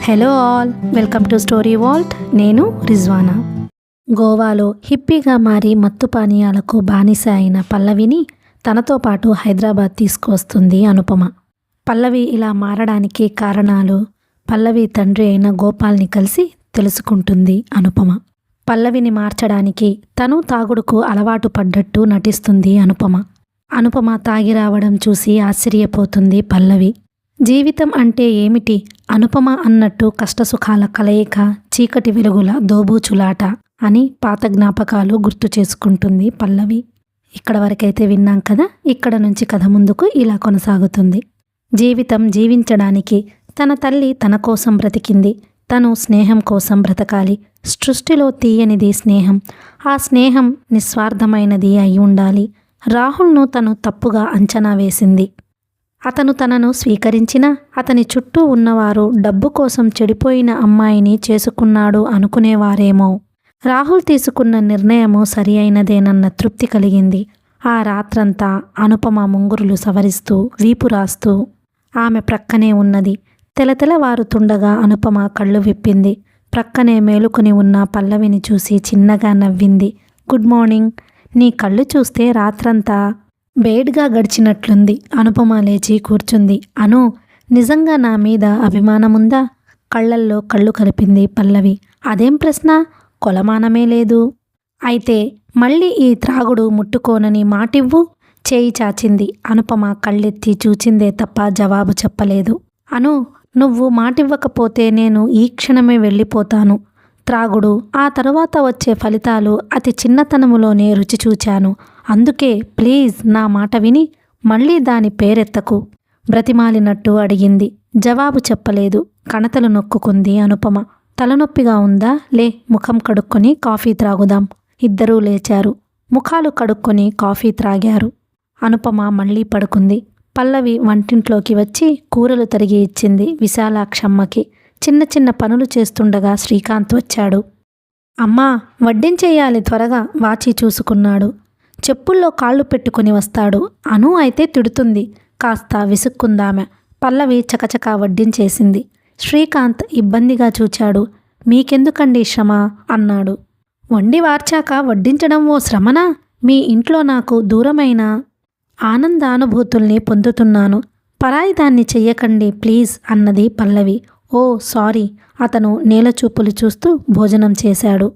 Hello all, welcome to story Walt. నేను రిజ్వానా. గోవాలో హిప్పీగా మారి మత్తు పానీయాలకు బానిస అయిన పల్లవిని తనతో పాటు హైదరాబాద్ తీసుకువస్తుంది అనుపమ. పల్లవి ఇలా మారడానికి కారణాలు పల్లవి తండ్రి అయిన గోపాల్ని కలిసి తెలుసుకుంటుంది అనుపమ. పల్లవిని మార్చడానికి తను తాగుడుకు అలవాటు పడ్డట్టు నటిస్తుంది అనుపమ. అనుపమ తాగి రావడం చూసి ఆశ్చర్యపోతుంది పల్లవి. జీవితం అంటే ఏమిటి? అనుపమ అన్నట్టు కష్టసుఖాల కలయిక, చీకటి వెలుగుల దోబూచులాట అని పాత జ్ఞాపకాలు గుర్తు చేసుకుంటుంది పల్లవి. ఇక్కడ వరకైతే విన్నాం కదా, ఇక్కడ నుంచి కథ ముందుకు ఇలా కొనసాగుతుంది. జీవితం జీవించడానికి తన తల్లి తన కోసం బ్రతికింది. తను స్నేహం కోసం బ్రతకాలి. సృష్టిలో తీయనిది స్నేహం. ఆ స్నేహం నిస్వార్థమైనది అయి ఉండాలి. రాహుల్ను తను తప్పుగా అంచనా వేసింది. అతను తనను స్వీకరించినా అతని చుట్టూ ఉన్నవారు డబ్బు కోసం చెడిపోయిన అమ్మాయిని చేసుకున్నాడు అనుకునేవారేమో. రాహుల్ తీసుకున్న నిర్ణయము సరి అయినదేనన్న తృప్తి కలిగింది. ఆ రాత్రంతా అనుపమ ముంగురులు సవరిస్తూ వీపు రాస్తూ ఆమె ప్రక్కనే ఉన్నది. తెలతెలవారుతుండగా అనుపమ కళ్ళు విప్పింది. ప్రక్కనే మేలుకొని ఉన్న పల్లవిని చూసి చిన్నగా నవ్వింది. Good morning. నీ కళ్ళు చూస్తే రాత్రంతా బేడ్గా గడిచినట్లుంది. అనుపమ లేచి కూర్చుంది. అను, నిజంగా నా మీద అభిమానముందా? కళ్ళల్లో కళ్ళు కలిపింది పల్లవి. అదేం ప్రశ్న? కొలమానమే లేదు. అయితే మళ్ళీ ఈ త్రాగుడు ముట్టుకోనని మాటివ్వు. చేయి చాచింది. అనుపమ కళ్ళెత్తి చూచిందే తప్ప జవాబు చెప్పలేదు. అను, నువ్వు మాటివ్వకపోతే నేను ఈ క్షణమే వెళ్ళిపోతాను. త్రాగుడు, ఆ తరువాత వచ్చే ఫలితాలు అతి చిన్నతనములోనే రుచి చూచాను. అందుకే ప్లీజ్ నా మాట విని మళ్ళీ దాని పేరెత్తకు. బ్రతిమాలినట్టు అడిగింది. జవాబు చెప్పలేదు. కణతలు నొక్కుకుంది అనుపమ. తలనొప్పిగా ఉందా? లే, ముఖం కడుక్కొని కాఫీ త్రాగుదాం. ఇద్దరూ లేచారు. ముఖాలు కడుక్కొని కాఫీ త్రాగారు. అనుపమ మళ్ళీ పడుకుంది. పల్లవి వంటింట్లోకి వచ్చి కూరలు తరిగి ఇచ్చింది విశాలాక్షమ్మకి. చిన్న చిన్న పనులు చేస్తుండగా శ్రీకాంత్ వచ్చాడు. అమ్మా, వడ్డించేయాలి త్వరగా. వాచి చూసుకున్నాడు. చెప్పుల్లో కాళ్ళు పెట్టుకుని వస్తాడు. అను అయితే తిడుతుంది. కాస్త విసుక్కుందామె. పల్లవి చకచకా వడ్డించేసింది. శ్రీకాంత్ ఇబ్బందిగా చూచాడు. మీకెందుకండి శ్రమ అన్నాడు. వండి వార్చాక వడ్డించడం ఓ శ్రమనా? మీ ఇంట్లో నాకు దూరమైన ఆనందానుభూతుల్ని పొందుతున్నాను. పరాయిదాన్ని చెయ్యకండి ప్లీజ్ అన్నది పల్లవి. ఓ సారీ. అతను నేలచూపులు చూస్తూ భోజనం చేశాడు.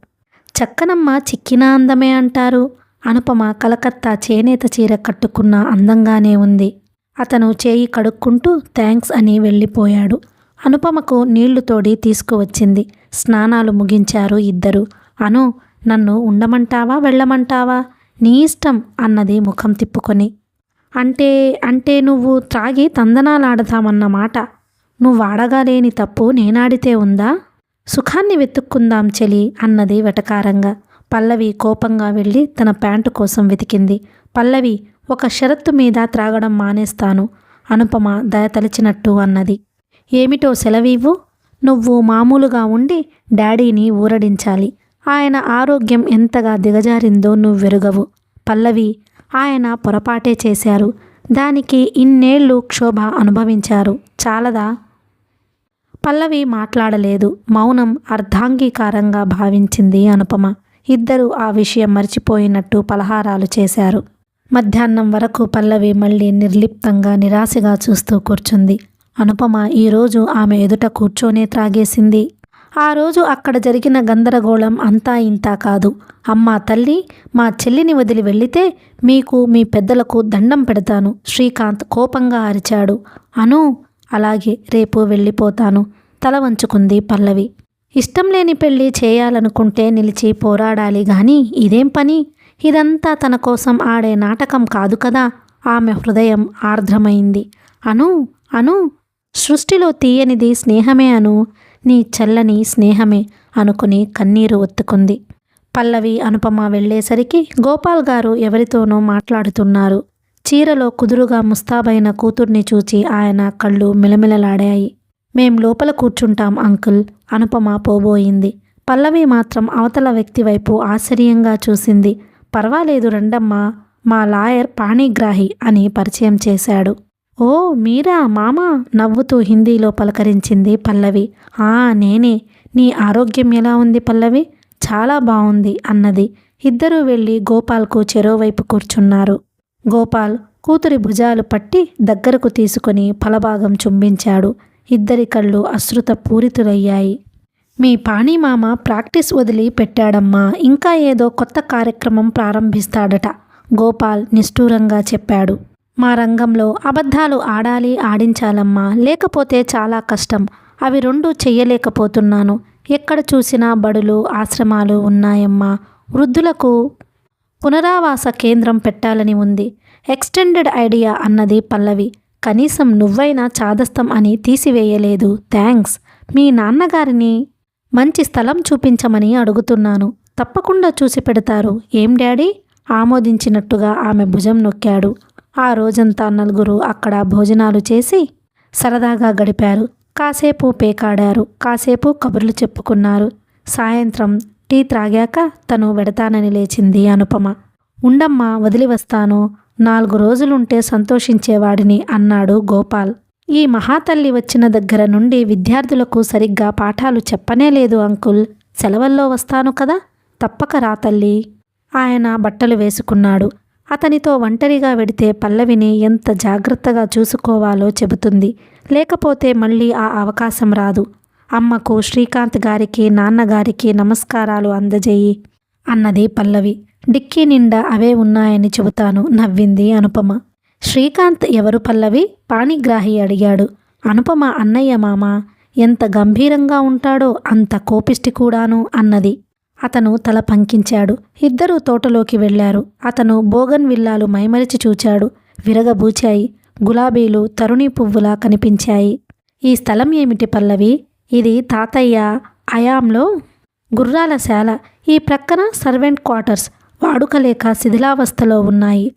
చక్కనమ్మ చిక్కిన అందమే అంటారు. అనుపమ కలకత్తా చేనేత చీర కట్టుకున్న అందంగానే ఉంది. అతను చేయి కడుక్కుంటూ థ్యాంక్స్ అని వెళ్ళిపోయాడు. అనుపమకు నీళ్లు తోడి తీసుకువచ్చింది. స్నానాలు ముగించారు ఇద్దరు. అను, నన్ను ఉండమంటావా వెళ్ళమంటావా? నీ ఇష్టం అన్నది ముఖం తిప్పుకొని. అంటే నువ్వు త్రాగి తందనాలాడతామన్నమాట. నువ్వాడగా లేని తప్పు నేనాడితే ఉందా? సుఖాన్ని వెతుక్కుందాం చెలి అన్నది వెటకారంగా. పల్లవి కోపంగా వెళ్ళి తన ప్యాంటు కోసం వెతికింది. పల్లవి, ఒక షరత్తు మీద త్రాగడం మానేస్తాను. అనుపమ దయతలిచినట్టు అన్నది. ఏమిటో సెలవివ్వు. నువ్వు మామూలుగా ఉండి డాడీని ఊరడించాలి. ఆయన ఆరోగ్యం ఎంతగా దిగజారిందో నువ్వెరుగవు. పల్లవి, ఆయన పొరపాటే చేశారు. దానికి ఇన్నేళ్లు క్షోభ అనుభవించారు. చాలదా? పల్లవి మాట్లాడలేదు. మౌనం అర్ధాంగీకారంగా భావించింది అనుపమ. ఇద్దరూ ఆ విషయం మర్చిపోయినట్టు పలహారాలు చేశారు. మధ్యాహ్నం వరకు పల్లవి మళ్ళీ నిర్లిప్తంగా నిరాశగా చూస్తూ కూర్చుంది. అనుపమ ఈరోజు ఆమె ఎదుట కూర్చొనే త్రాగేసింది. ఆ రోజు అక్కడ జరిగిన గందరగోళం అంతా ఇంతా కాదు. అమ్మా తల్లి, మా చెల్లిని వదిలి వెళ్ళితే మీకు మీ పెద్దలకు దండం పెడతాను. శ్రీకాంత్ కోపంగా అరిచాడు. అను, అలాగే, రేపు వెళ్ళిపోతాను. తల వంచుకుంది పల్లవి. ఇష్టం లేని పెళ్ళి చేయాలనుకుంటే నిలిచి పోరాడాలి గాని ఇదేం పని? ఇదంతా తన కోసం ఆడే నాటకం కాదు కదా. ఆమె హృదయం ఆర్ద్రమైంది. అను, అను, సృష్టిలో తీయనిది స్నేహమే అను. నీ చల్లని స్నేహమే అనుకుని కన్నీరు ఒత్తుకుంది. పల్లవి అనుపమ వెళ్ళేసరికి గోపాల్ గారు ఎవరితోనో మాట్లాడుతున్నారు. చీరలో కుదురుగా ముస్తాబైన కూతుర్ని చూచి ఆయన కళ్ళు మిలమిలలాడాయి. మేం లోపల కూర్చుంటాం అంకుల్. అనుపమ పోబోయింది. పల్లవి మాత్రం అవతల వ్యక్తి వైపు ఆశ్చర్యంగా చూసింది. పర్వాలేదు రండమ్మా, మా లాయర్ పాణిగ్రాహి అని పరిచయం చేశాడు. ఓ మీరా మామా నవ్వుతూ హిందీలో పలకరించింది పల్లవి. నేనే. నీ ఆరోగ్యం ఎలా ఉంది పల్లవి? చాలా బావుంది అన్నది. ఇద్దరూ వెళ్ళి గోపాల్కు చెరోవైపు కూర్చున్నారు. గోపాల్ కూతురి భుజాలు పట్టి దగ్గరకు తీసుకుని ఫలభాగం చుంబించాడు. ఇద్దరి కళ్ళు అశ్రుత పూరితులయ్యాయి. మీ పాణిమామ ప్రాక్టీస్ వదిలి పెట్టాడమ్మా. ఇంకా ఏదో కొత్త కార్యక్రమం ప్రారంభిస్తాడట గోపాల్ నిష్ఠూరంగా చెప్పాడు. మా రంగంలో అబద్ధాలు ఆడాలి, ఆడించాలమ్మా. లేకపోతే చాలా కష్టం. అవి రెండూ చెయ్యలేకపోతున్నాను. ఎక్కడ చూసినా బడులు, ఆశ్రమాలు ఉన్నాయమ్మా. వృద్ధులకు పునరావాస కేంద్రం పెట్టాలని ఉంది. ఎక్స్టెండెడ్ ఐడియా అన్నది పల్లవి. కనీసం నువ్వైనా చాదస్తం అని తీసివేయలేదు. థ్యాంక్స్. మీ నాన్నగారిని మంచి స్థలం చూపించమని అడుగుతున్నాను. తప్పకుండా చూసి పెడతారు. ఏం డాడీ? ఆమోదించినట్టుగా ఆమె భుజం నొక్కాడు. ఆ రోజంతా నలుగురు అక్కడ భోజనాలు చేసి సరదాగా గడిపారు. కాసేపు పేకాడారు, కాసేపు కబుర్లు చెప్పుకున్నారు. సాయంత్రం టీ త్రాగాక తను వెడతానని లేచింది అనుపమ. ఉండమ్మా, వదిలి వస్తాను. 4 రోజులుంటే సంతోషించేవాడిని అన్నాడు గోపాల్. ఈ మహాతల్లి వచ్చిన దగ్గర నుండి విద్యార్థులకు సరిగ్గా పాఠాలు చెప్పనే లేదు అంకుల్. సెలవుల్లో వస్తాను కదా, తప్పక రా తల్లి. ఆయన బట్టలు వేసుకున్నాడు. అతనితో ఒంటరిగా వెడితే పల్లవిని ఎంత జాగ్రత్తగా చూసుకోవాలో చెబుతుంది. లేకపోతే మళ్ళీ ఆ అవకాశం రాదు. అమ్మకు, శ్రీకాంత్ గారికి, నాన్నగారికి నమస్కారాలు అందజేయి అన్నది పల్లవి. డిక్కీ నిండా అవే ఉన్నాయని చెబుతాను నవ్వింది అనుపమ. శ్రీకాంత్ ఎవరు పల్లవి? పాణిగ్రాహి అడిగాడు. అనుపమ అన్నయ్య మామ. ఎంత గంభీరంగా ఉంటాడో అంత కోపిష్టి కూడాను అన్నది. అతను తల పంకించాడు. ఇద్దరూ తోటలోకి వెళ్లారు. అతను బోగన్ విల్లాలు మైమరిచి చూచాడు. విరగబూచాయి. గులాబీలు తరుణీ పువ్వులా కనిపించాయి. ఈ స్థలం ఏమిటి పల్లవి? ఇది తాతయ్య అయాంలో గుర్రాల శాల. ఈ ప్రక్కన సర్వెంట్ క్వార్టర్స్. వాడుకలేక శిథిలావస్థలో ఉన్నాయి.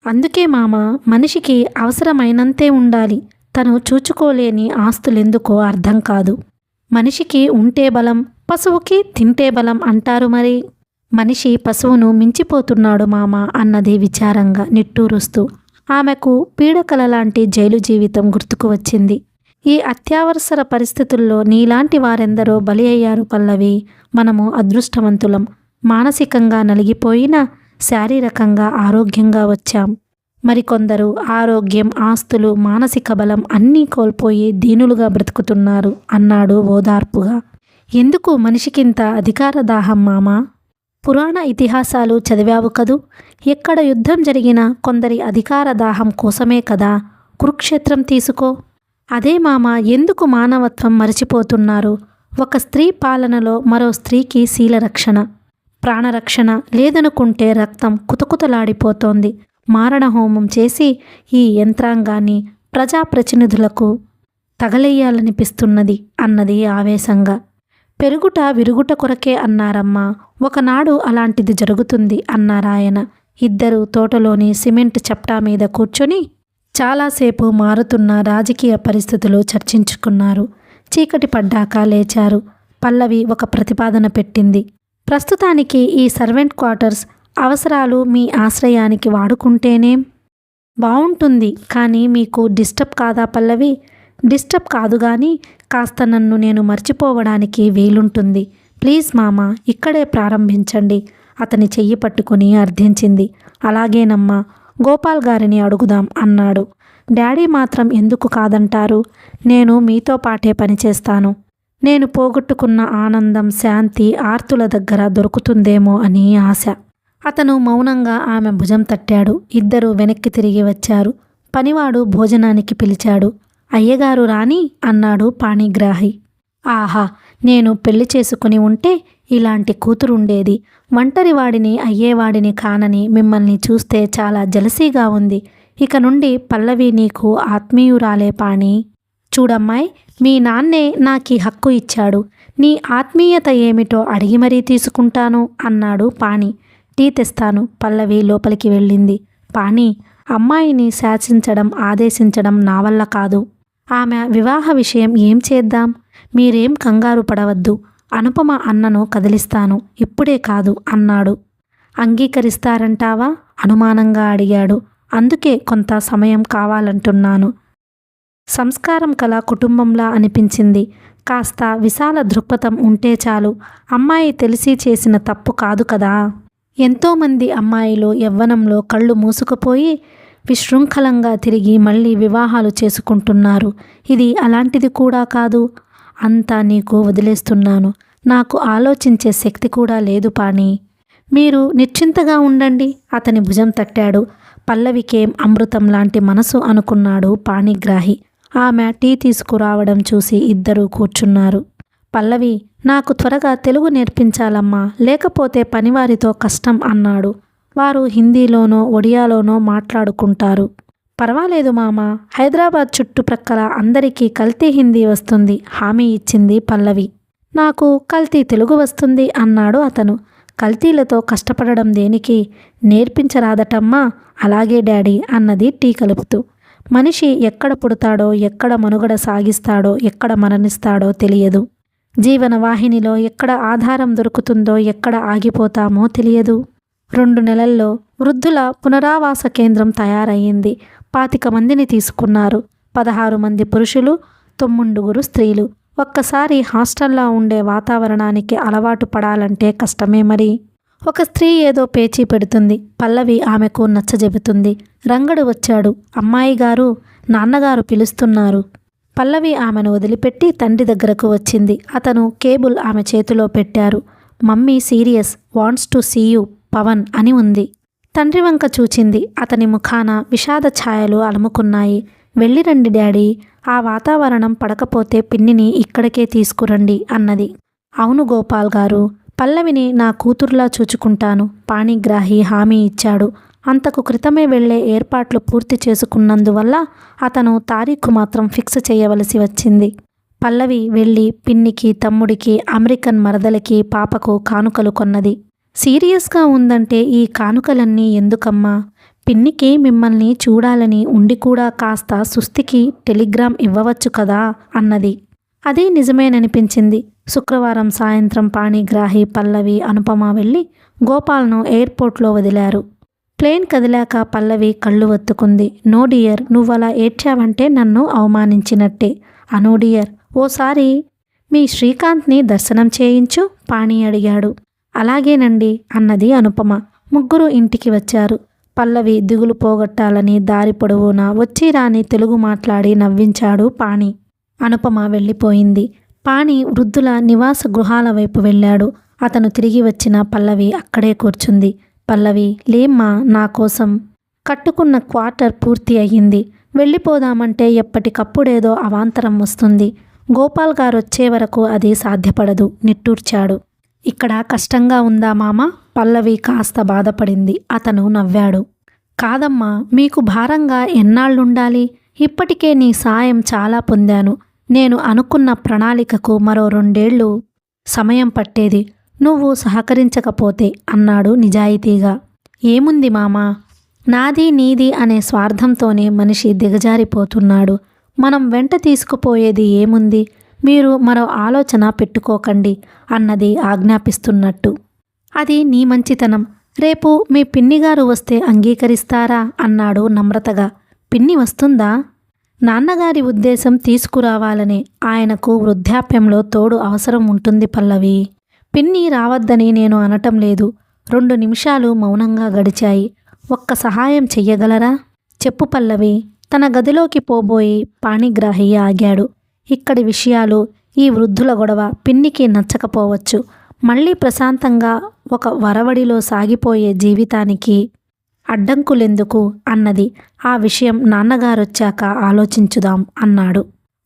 అందుకే మామ, మనిషికి అవసరమైనంతే ఉండాలి. తను చూచుకోలేని ఆస్తులెందుకో అర్థం కాదు. మనిషికి ఉంటే బలం, పశువుకి తింటే బలం అంటారు మరి. మనిషి పశువును మించిపోతున్నాడు మామ అన్నది విచారంగా నిట్టూరుస్తూ. ఆమెకు పీడకల లాంటి జైలు జీవితం గుర్తుకు వచ్చింది. ఈ అత్యవసర పరిస్థితుల్లో నీలాంటి వారెందరో బలి అయ్యారు పల్లవి. మనము అదృష్టవంతులం. మానసికంగా నలిగిపోయినా శారీరకంగా ఆరోగ్యంగా వచ్చాం. మరికొందరు ఆరోగ్యం, ఆస్తులు, మానసిక బలం అన్నీ కోల్పోయి దీనులుగా బ్రతుకుతున్నారు అన్నాడు ఓదార్పుగా. ఎందుకు మనిషికింత అధికార దాహం మామా? పురాణ ఇతిహాసాలు చదివావు కదూ. ఎక్కడ యుద్ధం జరిగినా కొందరి అధికార దాహం కోసమే కదా. కురుక్షేత్రం తీసుకో. అదే మామ, ఎందుకు మానవత్వం మరిచిపోతున్నారు? ఒక స్త్రీ పాలనలో మరో స్త్రీకి శీలరక్షణ, ప్రాణరక్షణ లేదనుకుంటే రక్తం కుతకుతలాడిపోతోంది. మారణహోమం చేసి ఈ యంత్రాంగాన్ని ప్రజాప్రతినిధులకు తగలేయాలనిపిస్తున్నది అన్నది ఆవేశంగా. పెరుగుట విరుగుట కొరకే అన్నారమ్మా. ఒకనాడు అలాంటిది జరుగుతుంది అన్నారాయన. ఇద్దరు తోటలోని సిమెంట్ చప్టా మీద కూర్చొని చాలాసేపు మారుతున్న రాజకీయ పరిస్థితులు చర్చించుకున్నారు. చీకటి పడ్డాక లేచారు. పల్లవి ఒక ప్రతిపాదన పెట్టింది. ప్రస్తుతానికి ఈ సర్వెంట్ క్వార్టర్స్ అవసరాలు మీ ఆశ్రయానికి వాడుకుంటేనే బావుంటుంది. కానీ మీకు డిస్టర్బ్ కాదా పల్లవి? డిస్టర్బ్ కాదు గాని కాస్త నన్ను నేను మర్చిపోవడానికి వీలుంటుంది. ప్లీజ్ మామ, ఇక్కడే ప్రారంభించండి అతని చెయ్యి పట్టుకుని అర్థించింది. అలాగేనమ్మా, గోపాల్ గారిని అడుగుదాం అన్నాడు. డాడీ మాత్రం ఎందుకు కాదంటారు? నేను మీతో పాటే పనిచేస్తాను. నేను పోగొట్టుకున్న ఆనందం, శాంతి ఆర్తుల దగ్గర దొరుకుతుందేమో అని ఆశ. అతను మౌనంగా ఆమె భుజం తట్టాడు. ఇద్దరూ వెనక్కి తిరిగి వచ్చారు. పనివాడు భోజనానికి పిలిచాడు. అయ్యగారు రాని అన్నాడు పాణిగ్రాహి. ఆహా, నేను పెళ్లి చేసుకుని ఉంటే ఇలాంటి కూతురుండేది. ఒంటరివాడిని అయ్యేవాడిని కానని మిమ్మల్ని చూస్తే చాలా జలసీగా ఉంది. ఇక నుండి పల్లవి నీకు ఆత్మీయురాలే పాణి. చూడమ్మాయి, మీ నాన్నే నాకీ హక్కు ఇచ్చాడు. నీ ఆత్మీయత ఏమిటో అడిగి మరీ తీసుకుంటాను అన్నాడు పాణి. టీ తెస్తాను. పల్లవి లోపలికి వెళ్ళింది. పాణి, అమ్మాయిని శాసించడం, ఆదేశించడం నా వల్ల కాదు. ఆమె వివాహ విషయం ఏం చేద్దాం? మీరేం కంగారు పడవద్దు. అనుపమ అన్నను కదిలిస్తాను. ఇప్పుడే కాదు అన్నాడు. అంగీకరిస్తారంటావా? అనుమానంగా అడిగాడు. అందుకే కొంత సమయం కావాలంటున్నాను. సంస్కారం కల కుటుంబంలా అనిపించింది. కాస్త విశాల దృక్పథం ఉంటే చాలు. అమ్మాయి తెలిసి చేసిన తప్పు కాదు కదా. ఎంతోమంది అమ్మాయిలు యవ్వనంలో కళ్ళు మూసుకుపోయి విశృంఖలంగా తిరిగి మళ్ళీ వివాహాలు చేసుకుంటున్నారు. ఇది అలాంటిది కూడా కాదు. అంతా నీకు వదిలేస్తున్నాను. నాకు ఆలోచించే శక్తి కూడా లేదు పాణి. మీరు నిశ్చింతగా ఉండండి. అతని భుజం తట్టాడు. పల్లవికేం అమృతం లాంటి మనసు అనుకున్నాడు పాణిగ్రాహి. ఆమె టీ తీసుకురావడం చూసి ఇద్దరూ కూర్చున్నారు. పల్లవి, నాకు త్వరగా తెలుగు నేర్పించాలమ్మా, లేకపోతే పనివారితో కష్టం అన్నాడు. వారు హిందీలోనో ఒడియాలోనో మాట్లాడుకుంటారు. పర్వాలేదు మామ, హైదరాబాద్ చుట్టుప్రక్కల అందరికీ కల్తీ హిందీ వస్తుంది హామీ ఇచ్చింది పల్లవి. నాకు కల్తీ తెలుగు వస్తుంది అన్నాడు అతను. కల్తీలతో కష్టపడడం దేనికి? నేర్పించరాదటమ్మా. అలాగే డాడీ అన్నది టీ కలుపుతూ. మనిషి ఎక్కడ పుడతాడో, ఎక్కడ మనుగడ సాగిస్తాడో, ఎక్కడ మరణిస్తాడో తెలియదు. జీవన వాహినిలో ఎక్కడ ఆధారం దొరుకుతుందో, ఎక్కడ ఆగిపోతామో తెలియదు. 2 నెలల్లో వృద్ధుల పునరావాస కేంద్రం తయారయ్యింది. 25 మందిని తీసుకున్నారు. 16 మంది పురుషులు, 9 స్త్రీలు. ఒక్కసారి హాస్టల్లో ఉండే వాతావరణానికి అలవాటు పడాలంటే కష్టమే మరి. ఒక స్త్రీ ఏదో పేచీ పెడుతుంది. పల్లవి ఆమెకు నచ్చజెబుతుంది. రంగడు వచ్చాడు. అమ్మాయి గారు, నాన్నగారు పిలుస్తున్నారు. పల్లవి ఆమెను వదిలిపెట్టి తండ్రి దగ్గరకు వచ్చింది. అతను కేబుల్ ఆమె చేతిలో పెట్టారు. Mummy serious, wants to see you Pawan అని ఉంది. తండ్రి వంక చూచింది. అతని ముఖాన విషాద ఛాయలు అలుముకున్నాయి. వెళ్ళిరండి డాడీ, ఆ వాతావరణం పడకపోతే పిన్నిని ఇక్కడికే తీసుకురండి అన్నది. అవును గోపాల్ గారు, పల్లవిని నా కూతురులా చూచుకుంటాను పాణిగ్రాహి హామీ ఇచ్చాడు. అంతకు క్రితమే వెళ్లే ఏర్పాట్లు పూర్తి చేసుకున్నందువల్ల అతను తారీఖు మాత్రం ఫిక్స్ చేయవలసి వచ్చింది. పల్లవి వెళ్ళి పిన్నికి, తమ్ముడికి, అమెరికన్ మరదలకి, పాపకు కానుకలు కొన్నది. సీరియస్గా ఉందంటే ఈ కానుకలన్నీ ఎందుకమ్మా? పిన్నికి మిమ్మల్ని చూడాలని ఉండి కూడా కాస్త సుస్థికి టెలిగ్రామ్ ఇవ్వవచ్చు కదా అన్నది. అదే నిజమేననిపించింది. శుక్రవారం సాయంత్రం పాణిగ్రాహి, పల్లవి, అనుపమ వెళ్ళి గోపాల్ను ఎయిర్పోర్ట్లో వదిలారు. ప్లేన్ కదిలాక పల్లవి కళ్ళు ఒత్తుకుంది. నో డియర్, నువ్వలా ఏడ్చావంటే నన్ను అవమానించినట్టే. అనో డియర్, ఓసారి మీ శ్రీకాంత్ని దర్శనం చేయించు పాణి అడిగాడు. అలాగేనండి అన్నది అనుపమ. ముగ్గురు ఇంటికి వచ్చారు. పల్లవి దిగులు పోగొట్టాలని దారి పొడవునా వచ్చి రాని తెలుగు మాట్లాడి నవ్వించాడు పాణి. అనుపమ వెళ్ళిపోయింది. పాణి వృద్ధుల నివాస గృహాల వైపు వెళ్ళాడు. అతను తిరిగి వచ్చిన పల్లవి అక్కడే కూర్చుంది. పల్లవి, లేమ్మా, నా కోసం కట్టుకున్న క్వార్టర్ పూర్తి అయ్యింది. వెళ్ళిపోదామంటే ఎప్పటికప్పుడేదో అవాంతరం వస్తుంది. గోపాల్ గారు వచ్చే వరకు అది సాధ్యపడదు నిట్టూర్చాడు. ఇక్కడ కష్టంగా ఉందా మామ? పల్లవి కాస్త బాధపడింది. అతను నవ్వాడు. కాదమ్మా, మీకు భారంగా ఎన్నాళ్ళుండాలి? ఇప్పటికే నీ సాయం చాలా పొందాను. నేను అనుకున్న ప్రణాళికకు మరో 2 ఏళ్ళు సమయం పట్టేది నువ్వు సహకరించకపోతే అన్నాడు నిజాయితీగా. ఏముంది మామా, నాది నీది అనే స్వార్థంతోనే మనిషి దిగజారిపోతున్నాడు. మనం వెంట తీసుకుపోయేది ఏముంది? మీరు మరో ఆలోచన పెట్టుకోకండి అన్నది ఆజ్ఞాపిస్తున్నట్టు. అది నీ మంచితనం. రేపు మీ పిన్నిగారు వస్తే అంగీకరిస్తారా అన్నాడు నమ్రతగా. పిన్ని వస్తుందా? నాన్నగారి ఉద్దేశం తీసుకురావాలనే. ఆయనకు వృద్ధాప్యంలో తోడు అవసరం ఉంటుంది పల్లవి. పిన్ని రావద్దని నేను అనటం లేదు. 2 నిమిషాలు మౌనంగా గడిచాయి. ఒక్క సహాయం చెయ్యగలరా? చెప్పు పల్లవి. తన గదిలోకి పోబోయి పాణిగ్రాహి ఆగాడు. ఇక్కడి విషయాలు, ఈ వృద్ధుల గొడవ పిన్నికి నచ్చకపోవచ్చు. మళ్ళీ ప్రశాంతంగా ఒక వరవడిలో సాగిపోయే జీవితానికి అడ్డంకులెందుకు అన్నది. ఆ విషయం నాన్నగారొచ్చాక ఆలోచించుదాం అన్నాడు.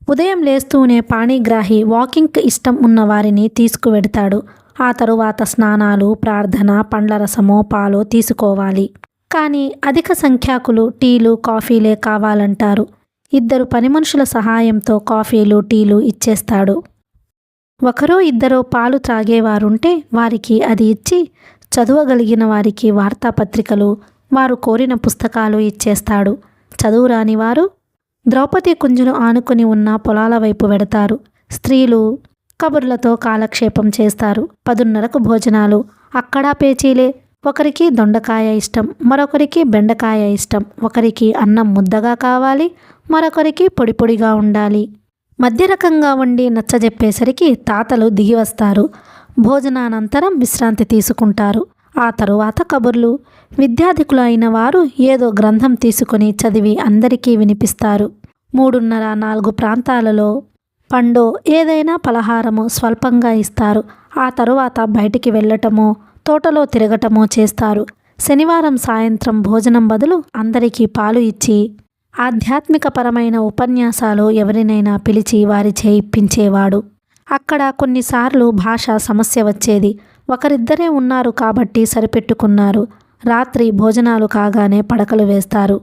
ఉదయం లేస్తూనే పాణిగ్రాహి వాకింగ్కి ఇష్టం ఉన్న వారిని తీసుకువెడతాడు. ఆ తరువాత స్నానాలు, ప్రార్థన, పండ్ల రసమో పాలో తీసుకోవాలి. కానీ అధిక సంఖ్యాకులు టీలు, కాఫీలే కావాలంటారు. 2 పని మనుషుల సహాయంతో కాఫీలు, టీలు ఇచ్చేస్తాడు. 1-2 పాలు త్రాగేవారుంటే వారికి అది ఇచ్చి, చదువగలిగిన వారికి వార్తాపత్రికలు, వారు కోరిన పుస్తకాలు ఇచ్చేస్తాడు. చదువురాని వారు ద్రౌపది కుంజును ఆనుకుని ఉన్న పొలాల వైపు వెడతారు. స్త్రీలు కబుర్లతో కాలక్షేపం చేస్తారు. 10:30కు భోజనాలు. అక్కడా పేచీలే. ఒకరికి దొండకాయ ఇష్టం, మరొకరికి బెండకాయ ఇష్టం. ఒకరికి అన్నం ముద్దగా కావాలి, మరొకరికి పొడి పొడిగా ఉండాలి. మధ్య రకంగా వండి నచ్చజెప్పేసరికి తాతలు దిగి వస్తారు. భోజనానంతరం విశ్రాంతి తీసుకుంటారు. ఆ తరువాత కబుర్లు. విద్యాధికులు అయిన వారు ఏదో గ్రంథం తీసుకొని చదివి అందరికీ వినిపిస్తారు. 3:30-4 ప్రాంతాలలో పండో ఏదైనా పలహారము స్వల్పంగా ఇస్తారు. ఆ తరువాత బయటికి వెళ్ళటమో తోటలో తిరగటమో చేస్తారు. శనివారం సాయంత్రం భోజనం బదులు అందరికీ పాలు ఇచ్చి ఆధ్యాత్మికపరమైన ఉపన్యాసాలు ఎవరినైనా పిలిచి వారి చేయిప్పించేవాడు. అక్కడ కొన్నిసార్లు భాష సమస్య వచ్చేది. ఒకరిద్దరే ఉన్నారు కాబట్టి సరిపెట్టుకున్నారు. రాత్రి భోజనాలు కాగానే పడకలు వేస్తారు.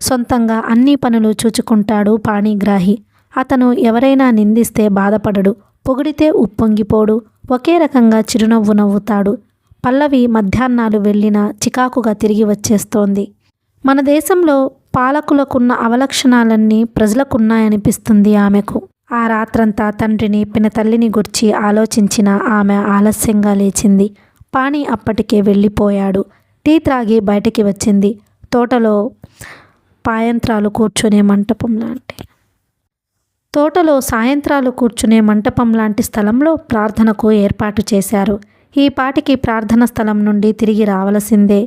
సొంతంగా అన్ని పనులు చూచుకుంటాడు పాణిగ్రాహి. అతను ఎవరైనా నిందిస్తే బాధపడడు, పొగిడితే ఉప్పొంగిపోడు. ఒకే రకంగా చిరునవ్వు నవ్వుతాడు. పల్లవి మధ్యాహ్నాలు వెళ్ళినా చికాకుగా తిరిగి వచ్చేస్తోంది. మన దేశంలో పాలకులకున్న అవలక్షణాలన్నీ ప్రజలకున్నాయనిపిస్తుంది ఆమెకు. ఆ రాత్రంతా తండ్రిని పినతల్లిని గుర్చి ఆలోచించిన ఆమె ఆలస్యంగా లేచింది. పాణి అప్పటికే వెళ్ళిపోయాడు. టీ త్రాగి బయటికి వచ్చింది. తోటలో సాయంత్రాలు కూర్చునే మంటపం లాంటి స్థలంలో ప్రార్థనకు ఏర్పాటు చేశారు. ఈ పాటికి ప్రార్థన స్థలం నుండి తిరిగి రావలసిందే.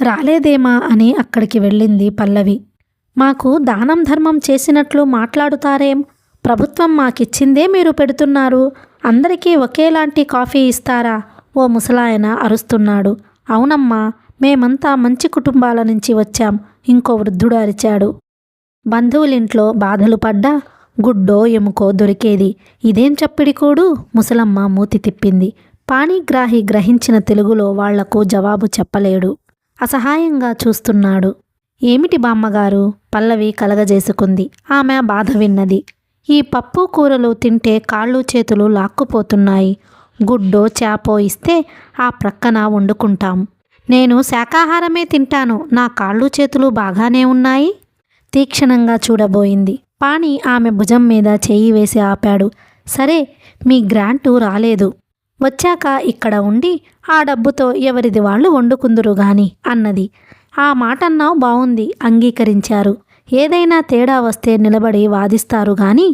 రాలేదేమా అని అక్కడికి వెళ్ళింది పల్లవి. మాకు దానం ధర్మం చేసినట్లు మాట్లాడుతారేం? ప్రభుత్వం మాకిచ్చిందే మీరు పెడుతున్నారు. అందరికీ ఒకేలాంటి కాఫీ ఇస్తారా? ఓ ముసలాయన అరుస్తున్నాడు. అవునమ్మా, మేమంతా మంచి కుటుంబాల నుంచి వచ్చాం, ఇంకో వృద్ధుడు అరిచాడు. బంధువులింట్లో బాధలు పడ్డా గుడ్డో ఎముకో దొరికేది. ఇదేం చప్పిడికోడు? ముసలమ్మ మూతి తిప్పింది. పాణిగ్రాహి గ్రహించిన తెలుగులో వాళ్లకు జవాబు చెప్పలేడు. అసహాయంగా చూస్తున్నాడు. ఏమిటి బామ్మగారు? పల్లవి కలగజేసుకుంది. ఆమె బాధ విన్నది. ఈ పప్పు కూరలు తింటే కాళ్ళు చేతులు లాక్కుపోతున్నాయి. గుడ్డో చేపో ఇస్తే ఆ ప్రక్కన వండుకుంటాం. నేను శాకాహారమే తింటాను, నా కాళ్ళు చేతులు బాగానే ఉన్నాయి. తీక్షణంగా చూడబోయింది. పాణి ఆమె భుజం మీద చేయి వేసి ఆపాడు. సరే, మీ గ్రాంటు రాలేదు. వచ్చాక ఇక్కడ ఉండి ఆ డబ్బుతో ఎవరిది వాళ్ళు వండుకుందురు గాని అన్నది. ఆ మాటన్నావు బావుంది, అంగీకరించారు. ఏదైనా తేడా వస్తే నిలబడి వాదిస్తారు గాని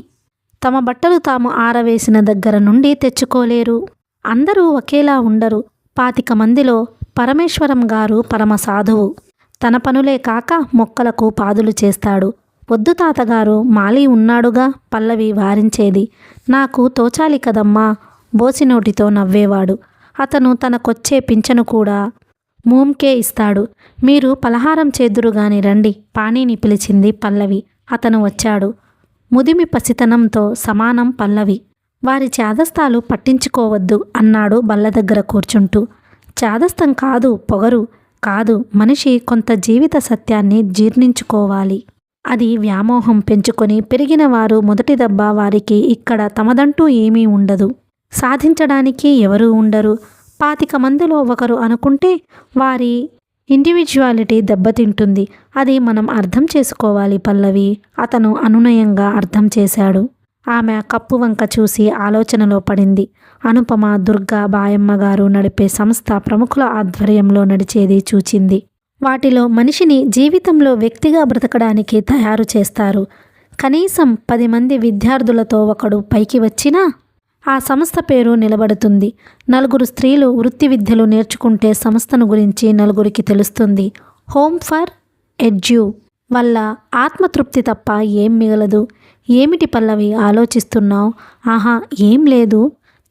తమ బట్టలు తాము ఆరవేసిన దగ్గర నుండి తెచ్చుకోలేరు. అందరూ ఒకేలా ఉండరు. 25 మందిలో పరమేశ్వరం గారు పరమ సాధువు. తన పనులే కాక మొక్కలకు పాదులు చేస్తాడు. వద్దు తాతగారు, మాలి ఉన్నాడుగా, పల్లవి వారించేది. నాకు తోచాలి కదమ్మా, బోసినోటితో నవ్వేవాడు. అతను తనకొచ్చే పింఛను కూడా మూమ్కే ఇస్తాడు. మీరు పలహారం చేద్దురుగాని రండి, పాణిని పిలిచింది పల్లవి. అతను వచ్చాడు. ముదిమి పసితనంతో సమానం పల్లవి. వారి చాదస్తాలు పట్టించుకోవద్దు అన్నాడు బల్ల దగ్గర కూర్చుంటూ. చాదస్తం కాదు, పొగరు కాదు, మనిషి కొంత జీవిత సత్యాన్ని జీర్ణించుకోవాలి. అది వ్యామోహం పెంచుకొని పెరిగిన వారు మొదటి దెబ్బ వారికి ఇక్కడ తమదంటూ ఏమీ ఉండదు. సాధించడానికి ఎవరూ ఉండరు. 25 మందిలో ఒకరు అనుకుంటే వారి ఇండివిజువాలిటీ దెబ్బతింటుంది. అది మనం అర్థం చేసుకోవాలి పల్లవి. అతను అనునయంగా అర్థం చేశాడు. ఆమె కప్పు వంక చూసి ఆలోచనలో పడింది. అనుపమ, దుర్గా, బాయమ్మ గారు నడిపే సంస్థ ప్రముఖుల ఆధ్వర్యంలో నడిచేది చూచింది. వాటిలో మనిషిని జీవితంలో వ్యక్తిగా బ్రతకడానికి తయారు చేస్తారు. కనీసం 10 మంది విద్యార్థులతో ఒకడు పైకి వచ్చినా ఆ సంస్థ పేరు నిలబడుతుంది. 4 స్త్రీలు వృత్తి విద్యలు నేర్చుకుంటే సంస్థను గురించి 4కి తెలుస్తుంది. హోమ్ ఫర్ ఎడ్యూ వల్ల ఆత్మతృప్తి తప్ప ఏం మిగలదు. ఏమిటి పల్లవి ఆలోచిస్తున్నావు? ఆహా, ఏం లేదు.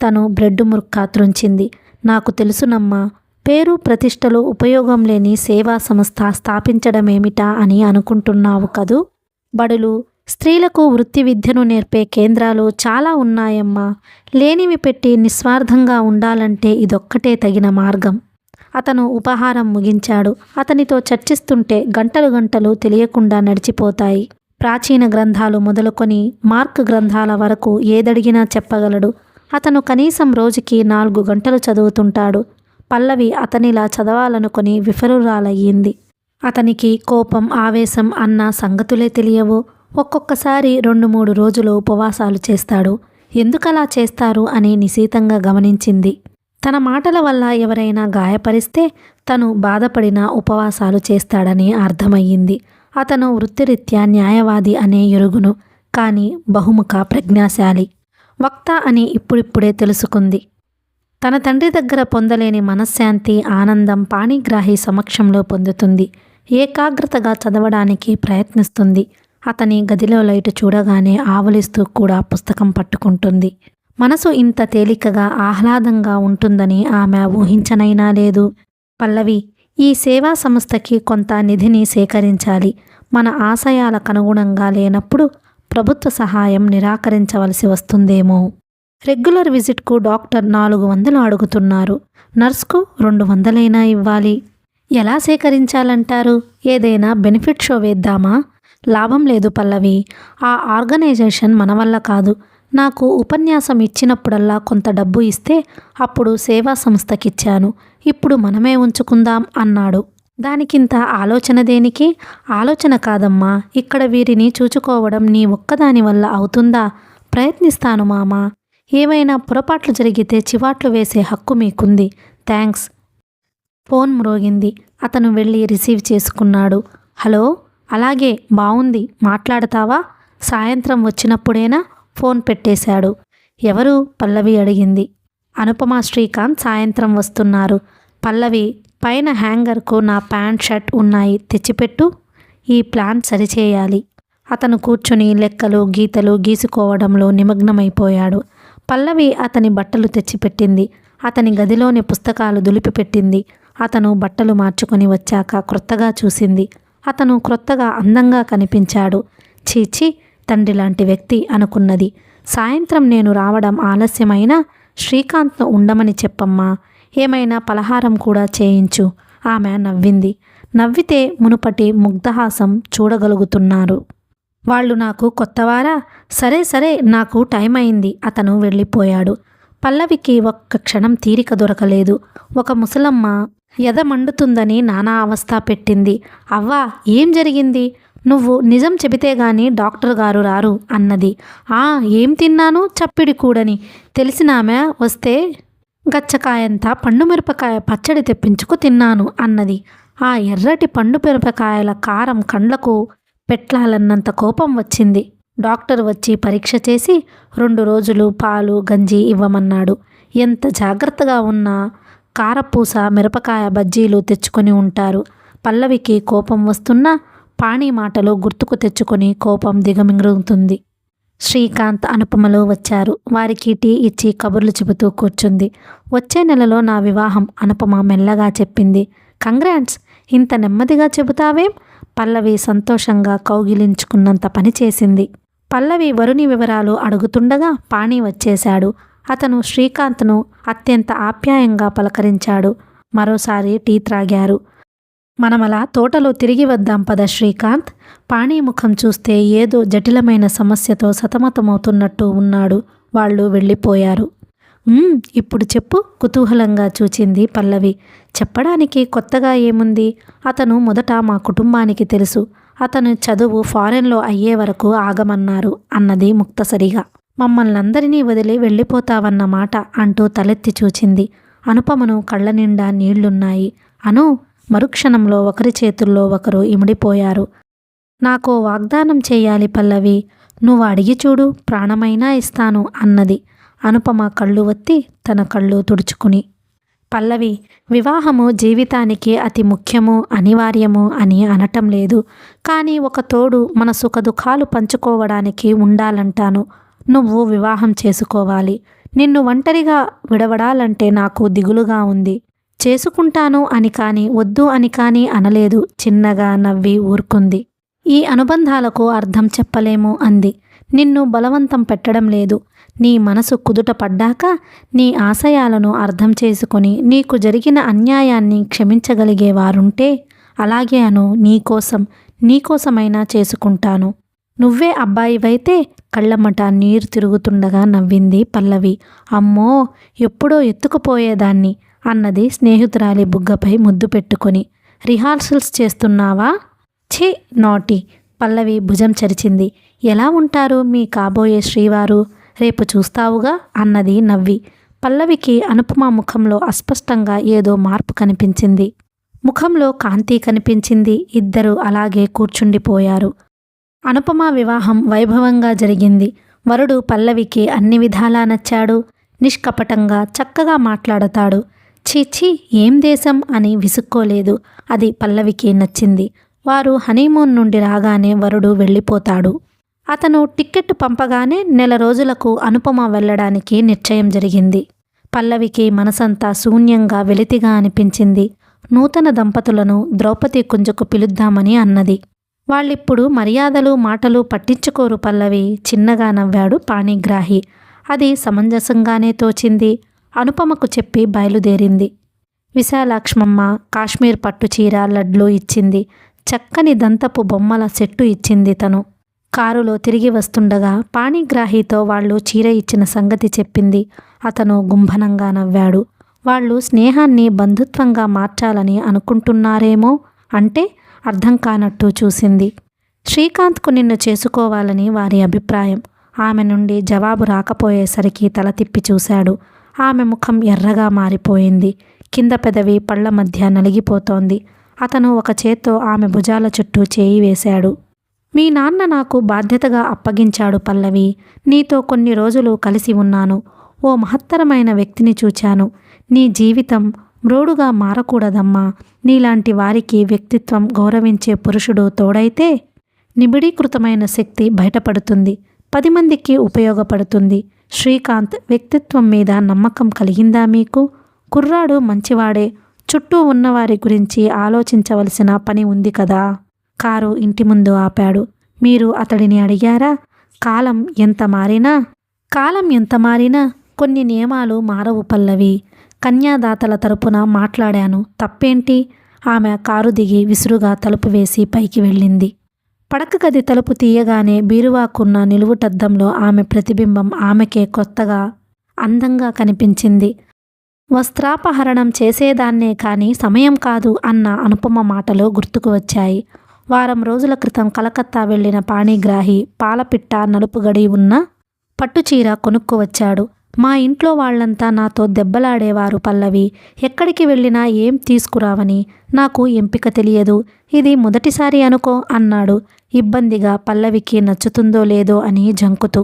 తను బ్రెడ్ మురుక్క త్రుంచింది. నాకు తెలుసునమ్మా, పేరు ప్రతిష్టలు ఉపయోగం లేని సేవా సంస్థ స్థాపించడమేమిటా అని అనుకుంటున్నావు కదూ. బడులు, స్త్రీలకు వృత్తి విద్యను నేర్పే కేంద్రాలు చాలా ఉన్నాయమ్మా. లేనివి పెట్టి నిస్వార్థంగా ఉండాలంటే ఇదొక్కటే తగిన మార్గం. అతను ఉపహారం ముగించాడు. అతనితో చర్చిస్తుంటే గంటలు గంటలు తెలియకుండా నడిచిపోతాయి. ప్రాచీన గ్రంథాలు మొదలుకొని మార్క్ గ్రంథాల వరకు ఏదడిగినా చెప్పగలడు. అతను కనీసం రోజుకి 4 గంటలు చదువుతుంటాడు. పల్లవి అతనిలా చదవాలనుకొని విఫలురాలయ్యింది. అతనికి కోపం, ఆవేశం అన్న సంగతులే తెలియవు. ఒక్కొక్కసారి 2-3 రోజులు ఉపవాసాలు చేస్తాడు. ఎందుకలా చేస్తారు అని నిశితంగా గమనించింది. తన మాటల వల్ల ఎవరైనా గాయపరిస్తే తను బాధపడిన ఉపవాసాలు చేస్తాడని అర్థమయ్యింది. అతను వృత్తిరీత్యా న్యాయవాది అనే ఎరుగును, కానీ బహుముఖ ప్రజ్ఞాశాలి, వక్త అని ఇప్పుడిప్పుడే తెలుసుకుంది. తన తండ్రి దగ్గర పొందలేని మనశ్శాంతి, ఆనందం పాణిగ్రాహి సమక్షంలో పొందుతుంది. ఏకాగ్రతగా చదవడానికి ప్రయత్నిస్తుంది. అతని గదిలో లైటు చూడగానే ఆవలిస్తూ కూడా పుస్తకం పట్టుకుంటుంది. మనసు ఇంత తేలికగా ఆహ్లాదంగా ఉంటుందని ఆమె ఊహించనైనా లేదు. పల్లవి, ఈ సేవా సంస్థకి కొంత నిధిని సేకరించాలి. మన ఆశయాలకనుగుణంగా లేనప్పుడు ప్రభుత్వ సహాయం నిరాకరించవలసి వస్తుందేమో. రెగ్యులర్ విజిట్కు డాక్టర్ 400 అడుగుతున్నారు. నర్స్కు 200 ఇవ్వాలి. ఎలా సేకరించాలంటారు? ఏదైనా బెనిఫిట్ షో వేద్దామా? లాభం లేదు పల్లవి. ఆ ఆర్గనైజేషన్ మన వల్ల కాదు. నాకు ఉపన్యాసం ఇచ్చినప్పుడల్లా కొంత డబ్బు ఇస్తే అప్పుడు సేవా సంస్థకిచ్చాను. ఇప్పుడు మనమే ఉంచుకుందాం అన్నాడు. దానికింత ఆలోచన దేనికి? ఆలోచన కాదమ్మా, ఇక్కడ వీరిని చూచుకోవడం నీ ఒక్కదాని వల్ల అవుతుందా? ప్రయత్నిస్తాను మామా. ఏవైనా పొరపాట్లు జరిగితే చివాట్లు వేసే హక్కు మీకుంది. థ్యాంక్స్. ఫోన్ మ్రోగింది. అతను వెళ్ళి రిసీవ్ చేసుకున్నాడు. హలో, అలాగే, బావుంది, మాట్లాడతావా? సాయంత్రం వచ్చినప్పుడేనా? ఫోన్ పెట్టేశాడు. ఎవరు? పల్లవి అడిగింది. అనుపమ, శ్రీకాంత్ సాయంత్రం వస్తున్నారు. పల్లవి, పైన హ్యాంగర్కు నా ప్యాంట్ షర్ట్ ఉన్నాయి, తెచ్చిపెట్టు. ఈ ప్లాన్ సరిచేయాలి. అతను కూర్చుని లెక్కలు గీతలు గీసుకోవడంలో నిమగ్నమైపోయాడు. పల్లవి అతని బట్టలు తెచ్చిపెట్టింది. అతని గదిలోని పుస్తకాలు దులిపిపెట్టింది. అతను బట్టలు మార్చుకొని వచ్చాక క్రొత్తగా చూసింది. అతను క్రొత్తగా అందంగా కనిపించాడు. చీచి, తండ్రి లాంటి వ్యక్తి అనుకున్నది. సాయంత్రం నేను రావడం ఆలస్యమైనా శ్రీకాంత్ను ఉండమని చెప్పమ్మా. ఏమైనా పలహారం కూడా చేయించు. ఆమె నవ్వింది. నవ్వితే మునుపటి ముగ్ధహాసం చూడగలుగుతున్నారు. వాళ్ళు నాకు కొత్తవారా? సరే సరే, నాకు టైం అయింది. అతను వెళ్ళిపోయాడు. పల్లవికి ఒక్క క్షణం తీరిక దొరకలేదు. ఒక ముసలమ్మ ఎద మండుతుందని నానా అవస్థ పెట్టింది. అవ్వా, ఏం జరిగింది? నువ్వు నిజం చెబితే గాని డాక్టర్ గారు రారు అన్నది. ఏం తిన్నాను? చప్పిడి కూడని. తెలిసినామె వస్తే గచ్చకాయంత పండు మిరపకాయ పచ్చడి తెప్పించుకు తిన్నాను అన్నది. ఆ ఎర్రటి పండు మిరపకాయల కారం కండ్లకు పెట్లాలన్నంత కోపం వచ్చింది. డాక్టర్ వచ్చి పరీక్ష చేసి 2 రోజులు పాలు గంజి ఇవ్వమన్నాడు. ఎంత జాగ్రత్తగా ఉన్నా కారపూస మిరపకాయ బజ్జీలు తెచ్చుకొని ఉంటారు. పల్లవికి కోపం వస్తున్నా పాణి మాటలు గుర్తుకు తెచ్చుకొని కోపం దిగమింగుతుంది. శ్రీకాంత్, అనుపమలు వచ్చారు. వారికి టీ ఇచ్చి కబుర్లు చెబుతూ కూర్చుంది. వచ్చే నెలలో నా వివాహం, అనుపమ మెల్లగా చెప్పింది. కంగ్రాట్స్, ఇంత నెమ్మదిగా చెబుతావేం? పల్లవి సంతోషంగా కౌగిలించుకున్నంత పని చేసింది. పల్లవి వరుని వివరాలు అడుగుతుండగా పాణి వచ్చేశాడు. అతను శ్రీకాంత్ను అత్యంత ఆప్యాయంగా పలకరించాడు. మరోసారి టీ త్రాగారు. మనమలా తోటలో తిరిగి వద్దాం పద శ్రీకాంత్. పాణి ముఖం చూస్తే ఏదో జటిలమైన సమస్యతో సతమతమవుతున్నట్టు ఉన్నాడు. వాళ్ళు వెళ్ళిపోయారు. ఇప్పుడు చెప్పు, కుతూహలంగా చూచింది పల్లవి. చెప్పడానికి కొత్తగా ఏముంది? అతను మొదట మా కుటుంబానికి తెలుసు. అతను చదువు ఫారెన్లో అయ్యే వరకు ఆగమన్నారు అన్నది ముక్తసరిగా. మమ్మల్నందరినీ వదిలి వెళ్ళిపోతావన్నమాట అంటూ తలెత్తి చూచింది. అనుపమను కళ్ళ నిండా నీళ్లున్నాయి. మరుక్షణంలో ఒకరి చేతుల్లో ఒకరు ఇమిడిపోయారు. నాకో వాగ్దానం చేయాలి పల్లవి. నువ్వు అడిగి చూడు, ప్రాణమైనా ఇస్తాను అన్నది. అనుపమ కళ్ళు ఒత్తి తన కళ్ళు తుడుచుకుని. పల్లవి, వివాహము జీవితానికి అతి ముఖ్యము, అనివార్యము అని అనటం లేదు. కానీ ఒక తోడు మన సుఖదుఖాలు పంచుకోవడానికి ఉండాలంటాను. నువ్వు వివాహం చేసుకోవాలి. నిన్ను ఒంటరిగా విడవడాలంటే నాకు దిగులుగా ఉంది. చేసుకుంటాను అని కానీ వద్దు అని కానీ అనలేదు. చిన్నగా నవ్వి ఊరుకుంది. ఈ అనుబంధాలకు అర్థం చెప్పలేము అంది. నిన్ను బలవంతం పెట్టడం లేదు. నీ మనసు కుదుట పడ్డాక నీ ఆశయాలను అర్థం చేసుకొని నీకు జరిగిన అన్యాయాన్ని క్షమించగలిగేవారుంటే అలాగే అను. నీకోసమైనా చేసుకుంటాను. నువ్వే అబ్బాయివైతే కళ్ళమ్మట నీరు తిరుగుతుండగా నవ్వింది పల్లవి. అమ్మో, ఎప్పుడో ఎత్తుకుపోయేదాన్ని అన్నది స్నేహితురాలి బుగ్గపై ముద్దు పెట్టుకొని. రిహార్సల్స్ చేస్తున్నావా? ఛీ, నాటి. పల్లవి భుజం చరిచింది. ఎలా ఉంటారు మీ కాబోయే శ్రీవారు? రేపు చూస్తావుగా అన్నది నవ్వి. పల్లవికి అనుపమ ముఖంలో అస్పష్టంగా ఏదో మార్పు కనిపించింది. ముఖంలో కాంతి కనిపించింది. ఇద్దరూ అలాగే కూర్చుండిపోయారు. అనుపమ వివాహం వైభవంగా జరిగింది. వరుడు పల్లవికి అన్ని విధాలా నచ్చాడు. నిష్కపటంగా చక్కగా మాట్లాడతాడు. చీచీ ఏం దేశం అని విసుక్కోలేదు. అది పల్లవికి నచ్చింది. వారు హనీమూన్ నుండి రాగానే వరుడు వెళ్ళిపోతాడు. అతను టిక్కెట్ పంపగానే నెల రోజులకు అనుపమ వెళ్ళడానికి నిశ్చయం జరిగింది. పల్లవికి మనసంతా శూన్యంగా వెలితిగా అనిపించింది. నూతన దంపతులను ద్రౌపది కుంజకు పిలుద్దామని అన్నది. వాళ్ళిప్పుడు మర్యాదలు మాటలు పట్టించుకోరు పల్లవి, చిన్నగా నవ్వాడు పాణిగ్రాహి. అది సమంజసంగానే తోచింది. అనుపమకు చెప్పి బయలుదేరింది. విశాలాక్ష్మమ్మ కాశ్మీర్ పట్టుచీర లడ్లు ఇచ్చింది. చక్కని దంతపు బొమ్మల సెట్టు ఇచ్చింది తను. కారులో తిరిగి వస్తుండగా పాణిగ్రాహితో వాళ్ళు చీర ఇచ్చిన సంగతి చెప్పింది. అతను గుంభనంగా నవ్వాడు. వాళ్ళు స్నేహాన్ని బంధుత్వంగా మార్చాలని అనుకుంటున్నారేమో అంటే అర్థం కానట్టు చూసింది. శ్రీకాంత్కు నిన్ను చేసుకోవాలని వారి అభిప్రాయం. ఆమె నుండి జవాబు రాకపోయేసరికి తల తిప్పి చూశాడు. ఆమె ముఖం ఎర్రగా మారిపోయింది. కింద పెదవి పళ్ల మధ్య నలిగిపోతోంది. అతను ఒక చేత్తో ఆమె భుజాల చుట్టూ చేయి వేశాడు. మీ నాన్న నాకు బాధ్యతగా అప్పగించాడు పల్లవి. నీతో కొన్ని రోజులు కలిసి ఉన్నాను. ఓ మహత్తరమైన వ్యక్తిని చూచాను. నీ జీవితం మ్రోడుగా మారకూడదమ్మా. నీలాంటి వారికి వ్యక్తిత్వం గౌరవించే పురుషుడు తోడైతే నిబిడీకృతమైన శక్తి బయటపడుతుంది. 10 మందికి ఉపయోగపడుతుంది. శ్రీకాంత్ వ్యక్తిత్వం మీద నమ్మకం కలిగిందా మీకు? కుర్రాడు మంచివాడే. చుట్టూ ఉన్నవారి గురించి ఆలోచించవలసిన పని ఉంది కదా. కారు ఇంటి ముందు ఆపాడు. మీరు అతడిని అడిగారా? కాలం ఎంత మారినా కొన్ని నియమాలు మారవు పల్లవి. కన్యాదాతల తరపున మాట్లాడాను. తప్పేంటి? ఆమె కారు దిగి విసురుగా తలుపు వేసి పైకి వెళ్ళింది. పడక గది తలుపు తీయగానే బీరువాకున్న నిలువుటద్దంలో ఆమె ప్రతిబింబం ఆమెకే కొత్తగా అందంగా కనిపించింది. వస్త్రాపహరణం చేసేదాన్నే కానీ సమయం కాదు అన్న అనుపమ మాటలు గుర్తుకు వచ్చాయి. వారం రోజుల క్రితం కలకత్తా వెళ్లిన పాణిగ్రాహి పాలపిట్ట నలుపు గడి ఉన్న పట్టుచీర కొనుక్కు వచ్చాడు. మా ఇంట్లో వాళ్లంతా నాతో దెబ్బలాడేవారు పల్లవి. ఎక్కడికి వెళ్ళినా ఏం తీసుకురావని. నాకు ఎంపిక తెలియదు. ఇది మొదటిసారి అనుకో అన్నాడు ఇబ్బందిగా, పల్లవికి నచ్చుతుందో లేదో అని జంకుతూ.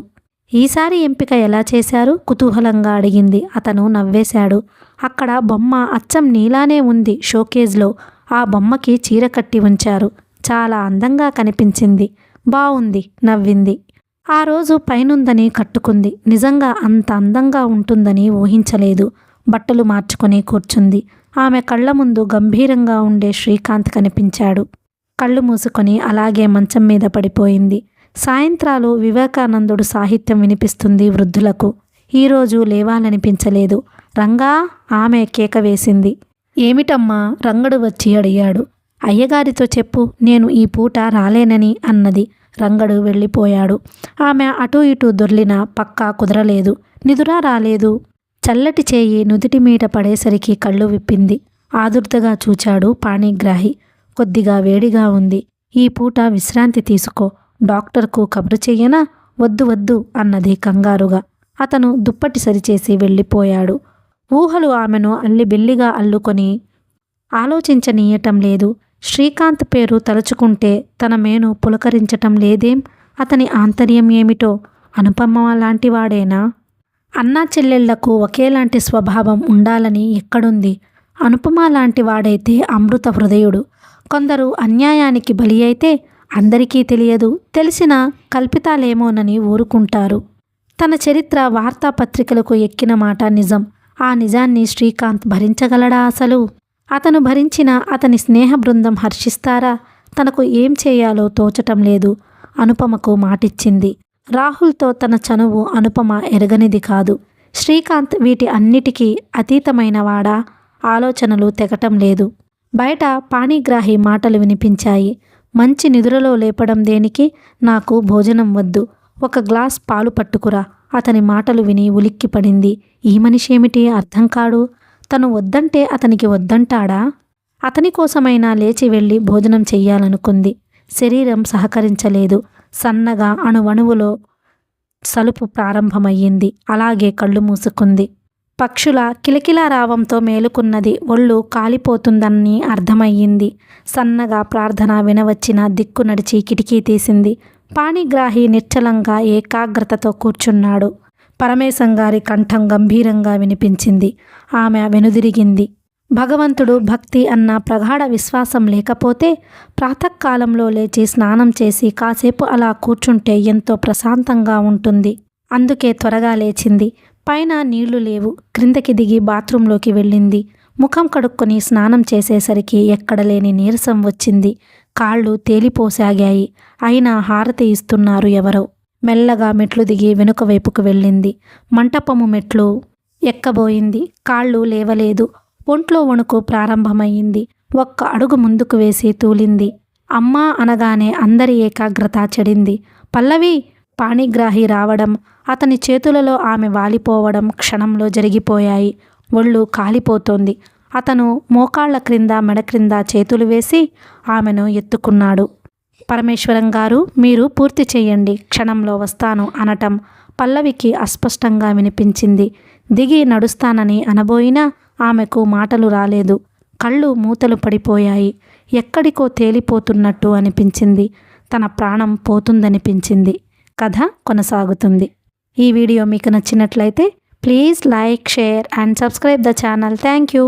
ఈసారి ఎంపిక ఎలా చేశారు? కుతూహలంగా అడిగింది. అతను నవ్వేశాడు. అక్కడ బొమ్మ అచ్చం నీలానే ఉంది షోకేజ్లో. ఆ బొమ్మకి చీర కట్టి ఉంచారు. చాలా అందంగా కనిపించింది. బావుంది నవ్వింది. ఆ రోజు పైనుందని కట్టుకుంది. నిజంగా అంత అందంగా ఉంటుందని ఊహించలేదు. బట్టలు మార్చుకొని కూర్చుంది. ఆమె కళ్ళ ముందు గంభీరంగా ఉండే శ్రీకాంత్ కనిపించాడు. కళ్ళు మూసుకొని అలాగే మంచం మీద పడిపోయింది. సాయంత్రాలు వివేకానందుడు సాహిత్యం వినిపిస్తుంది వృద్ధులకు. ఈరోజు లేవాలనిపించలేదు. రంగా ఆమె కేక వేసింది. ఏమిటమ్మా? రంగడు వచ్చి అడిగాడు. అయ్యగారితో చెప్పు నేను ఈ పూట రాలేనని అన్నది. రంగడు వెళ్ళిపోయాడు. ఆమె అటూ ఇటూ దొర్లినా పక్కా కుదరలేదు. నిదురా రాలేదు. చల్లటి చేయి నుదిటి మీద పడేసరికి కళ్ళు విప్పింది. ఆదుర్దగా చూచాడు పాణిగ్రాహి. కొద్దిగా వేడిగా ఉంది. ఈ పూట విశ్రాంతి తీసుకో. డాక్టర్కు కబురు చెయ్యనా? వద్దు వద్దు అన్నది కంగారుగా. అతను దుప్పటి సరిచేసి వెళ్ళిపోయాడు. ఊహలు ఆమెను అల్లిబిల్లిగా అల్లుకొని ఆలోచించనీయటం లేదు. శ్రీకాంత్ పేరు తలుచుకుంటే తన మేను పులకరించటం లేదేం? అతని ఆంతర్యం ఏమిటో? అనుపమ లాంటివాడేనా? అన్నా చెల్లెళ్లకు ఒకేలాంటి స్వభావం ఉండాలని ఎక్కడుంది? అనుపమ లాంటి వాడైతే అమృత హృదయుడు. కొందరు అన్యాయానికి బలి అయితే అందరికీ తెలియదు. తెలిసినా కల్పితాలేమోనని ఊరుకుంటారు. తన చరిత్ర వార్తాపత్రికలకు ఎక్కిన మాట నిజం. ఆ నిజాన్ని శ్రీకాంత్ భరించగలడా అసలు? అతను భరించిన అతని స్నేహ బృందం హర్షిస్తారా? తనకు ఏం చేయాలో తోచటం లేదు. అనుపమకు మాటిచ్చింది. రాహుల్తో తన చనువు అనుపమ ఎరగనిది కాదు. శ్రీకాంత్ వీటి అన్నిటికీ అతీతమైనవాడా? ఆలోచనలు తెగటం లేదు. బయట పాణిగ్రాహి మాటలు వినిపించాయి. మంచి నిద్రలో లేపడం దేనికి? నాకు భోజనం వద్దు. ఒక గ్లాస్ పాలు పట్టుకురా. అతని మాటలు విని ఉలిక్కిపడింది. ఈ మనిషేమిటి అర్థం కాడు? తను వద్దంటే అతనికి వద్దంటాడా? అతని కోసమైనా లేచి వెళ్ళి భోజనం చెయ్యాలనుకుంది. శరీరం సహకరించలేదు. సన్నగా అణువణువులో సలుపు ప్రారంభమయ్యింది. అలాగే కళ్ళు మూసుకుంది. పక్షుల కిలకిలారావంతో మేలుకున్నది. ఒళ్ళు కాలిపోతుందని అర్థమయ్యింది. సన్నగా ప్రార్థన వినవచ్చిన దిక్కు నడిచి కిటికీ తీసింది. పాణిగ్రాహి నిశ్చలంగా ఏకాగ్రతతో కూర్చున్నాడు. పరమేశంగారి కంఠం గంభీరంగా వినిపించింది. ఆమె వెనుదిరిగింది. భగవంతుడు, భక్తి అన్న ప్రగాఢ విశ్వాసం లేకపోతే ప్రాతకాలంలో లేచి స్నానం చేసి కాసేపు అలా కూర్చుంటే ఎంతో ప్రశాంతంగా ఉంటుంది. అందుకే త్వరగా లేచింది. పైన నీళ్లు లేవు. క్రిందకి దిగి బాత్రూంలోకి వెళ్ళింది. ముఖం కడుక్కొని స్నానం చేసేసరికి ఎక్కడలేని నీరసం వచ్చింది. కాళ్ళు తేలిపోసాగాయి. అయినా హారతి ఇస్తున్నారు ఎవరో. మెల్లగా మెట్లు దిగి వెనుక వైపుకు వెళ్ళింది. మంటపము మెట్లు ఎక్కబోయింది. కాళ్ళు లేవలేదు. ఒంట్లో వణుకు ప్రారంభమయ్యింది. ఒక్క అడుగు ముందుకు వేసి తూలింది. అమ్మా అనగానే అందరి ఏకాగ్రత చెడింది. పల్లవి! పాణిగ్రాహి రావడం, అతని చేతులలో ఆమె వాలిపోవడం క్షణంలో జరిగిపోయాయి. ఒళ్ళు కాలిపోతోంది. అతను మోకాళ్ల క్రింద మెడ క్రింద చేతులు వేసి ఆమెను ఎత్తుకున్నాడు. పరమేశ్వరం గారు, మీరు పూర్తి చెయ్యండి, క్షణంలో వస్తాను అనటం పల్లవికి అస్పష్టంగా వినిపించింది. దిగి నడుస్తానని అనబోయినా ఆమెకు మాటలు రాలేదు. కళ్ళు మూతలు పడిపోయాయి. ఎక్కడికో తేలిపోతున్నట్టు అనిపించింది. తన ప్రాణం పోతుందనిపించింది. కథ కొనసాగుతుంది. ఈ వీడియో మీకు నచ్చినట్లయితే please like, share and subscribe the channel. Thank you.